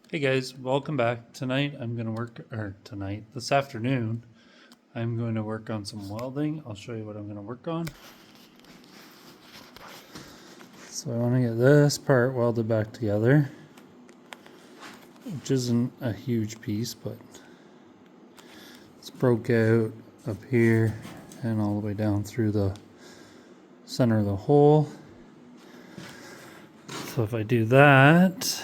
Hey guys, welcome back. This afternoon, I'm going to work on some welding. I'll show you what I'm going to work on. So I want to get this part welded back together, which isn't a huge piece, but it's broke out up here and all the way down through the center of the hole. So if I do that,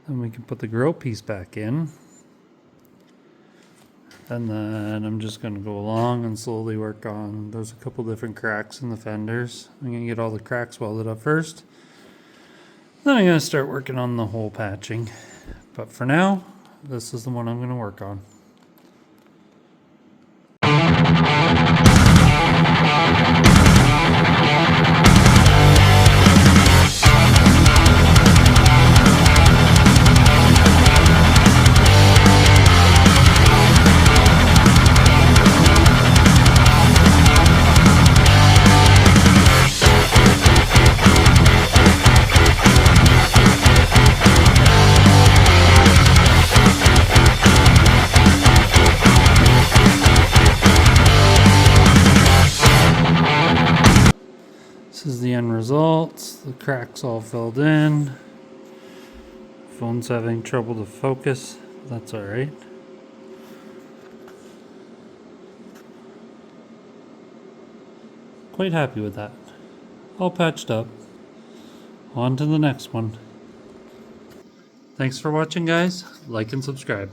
then we can put the grill piece back in. And then I'm just going to go along and slowly work on, there's a couple different cracks in the fenders. I'm going to get all the cracks welded up first. Then I'm going to start working on the hole patching. But for now, this is the one I'm going to work on. This is the end result. The cracks all filled in. Phone's having trouble to focus. That's alright. Quite happy with that. All patched up. On to the next one. Thanks for watching, guys. Like and subscribe.